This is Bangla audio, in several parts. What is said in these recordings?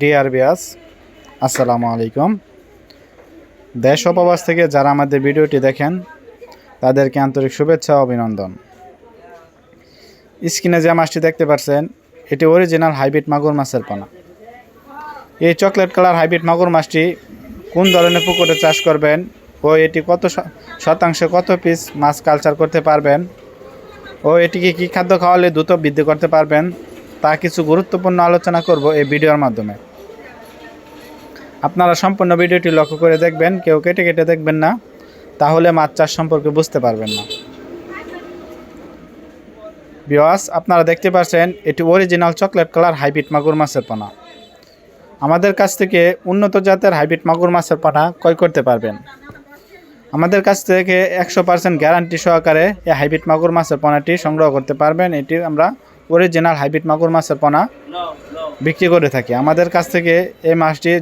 ডিয়ার বিয়াস, আসসালামু আলাইকুম। দেশ ও প্রবাস থেকে যারা আমাদের ভিডিওটি দেখেন তাদেরকে আন্তরিক শুভেচ্ছা ও অভিনন্দন। স্ক্রিনে যে মাছটি দেখতে পাচ্ছেন এটি অরিজিনাল হাইব্রিড মাগুর মাছের পোনা। এই চকলেট কালার হাইব্রিড মাগুর মাছটি কোন ধরনের পুকুরে চাষ করবেন ও এটি কত শতাংশে কত পিস মাছ কালচার করতে পারবেন ও এটিকে কী খাদ্য খাওয়ালে দ্রুত বৃদ্ধি করতে পারবেন তা কিছু গুরুত্বপূর্ণ আলোচনা করব এই ভিডিওর মাধ্যমে। আপনারা সম্পূর্ণ ভিডিওটি লক্ষ্য করে দেখবেন, কেউ কেটে কেটে দেখবেন না, তাহলে মাছ চাষ সম্পর্কে বুঝতে পারবেন না। ভিউয়ার্স, আপনারা দেখতে পাচ্ছেন এটি অরিজিনাল চকলেট কালার হাইব্রিড মাগুর মাছের পোনা। আমাদের কাছ থেকে উন্নত জাতের হাইব্রিড মাগুর মাছের পোনা ক্রয় করতে পারবেন। আমাদের কাছ থেকে 100% গ্যারান্টি সহকারে এই হাইব্রিড মাগুর মাছের পোনাটি সংগ্রহ করতে পারবেন। এটি আমরা অরিজিনাল হাইব্রিড মাগুর মাছের পোনা বিক্রি করে থাকি। আমাদের কাছ থেকে এই মাছটি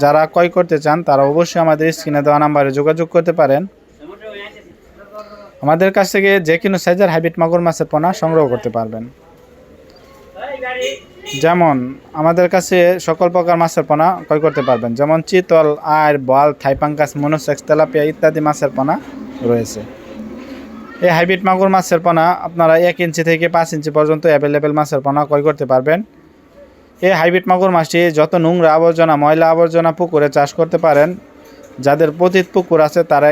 যারা ক্রয় করতে চান তারা অবশ্যই আমাদের স্ক্রিনে দেওয়া নাম্বারে যোগাযোগ করতে পারেন। আমাদের কাছ থেকে যে কোনো সাইজের হাইব্রিড মাগুর মাছের পোনা সংগ্রহ করতে পারবেন। যেমন আমাদের কাছে সকল প্রকার মাছের পোনা ক্রয় করতে পারবেন, যেমন চিতল, আইর, বোয়াল, থাইপাঙ্গাস, মনোসেক্স, তেলাপিয়া ইত্যাদি মাছের পোনা রয়েছে। এই হাইব্রিড মাগুর মাছের পোনা আপনারা 1 ইঞ্চি থেকে 5 ইঞ্চি পর্যন্ত অ্যাভেলেবেল মাছের পোনা ক্রয় করতে পারবেন। এই হাইব্রিড মাগুর মাছটি যত নোংরা আবর্জনা, ময়লা আবর্জনা পুকুরে চাষ করতে পারেন। যাদের পতিত পুকুর আছে তারা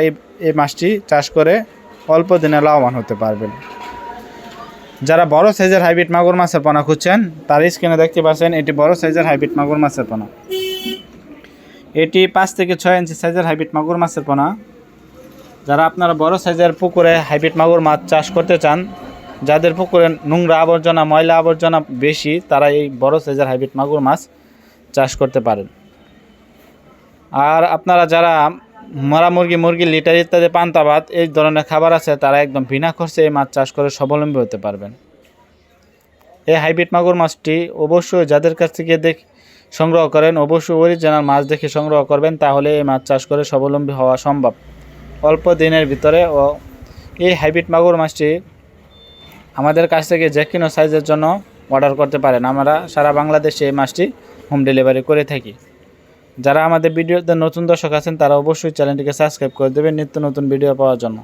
এই মাছটি চাষ করে অল্প দিনে লাভবান হতে পারবেন। যারা বড় সাইজের হাইব্রিড মাগুর মাছের পোনা খুঁজছেন তার স্ক্রিনে দেখতে পাচ্ছেন এটি বড় সাইজের হাইব্রিড মাগুর মাছের পোনা। এটি 5 থেকে 6 ইঞ্চি সাইজের হাইব্রিড মাগুর মাছের পোনা। যারা আপনারা বড় সাইজের পুকুরে হাইব্রিড মাগুর মাছ চাষ করতে চান, যাদের পুকুরে নোংরা আবর্জনা, ময়লা আবর্জনা বেশি, তারা এই বড় সাইজের হাইব্রিড মাগুর মাছ চাষ করতে পারেন। আর আপনারা যারা মরা মুরগি, লিটার ইত্যাদি, পান্তা ভাত এই ধরনের খাবার আছে, তারা একদম বিনা খরচে এই মাছ চাষ করে স্বাবলম্বী হতে পারবেন। এই হাইব্রিড মাগুর মাছটি অবশ্যই যাদের কাছ থেকে সংগ্রহ করেন অবশ্যই অরিজিনাল মাছ দেখে সংগ্রহ করবেন, তাহলে এই মাছ চাষ করে স্বাবলম্বী হওয়া সম্ভব অল্প দিনের ভিতরে। ও এই হাইব্রিড মাগুর মাছটি আমাদের কাছ থেকে যে কোনো সাইজের জন্য অর্ডার করতে পারেন। আমরা সারা বাংলাদেশে এই মাছটি হোম ডেলিভারি করে থাকি। যারা আমাদের ভিডিওতে নতুন দর্শক আছেন তারা অবশ্যই চ্যানেলটিকে সাবস্ক্রাইব করে দেবেন নিত্য নতুন ভিডিও পাওয়ার জন্য।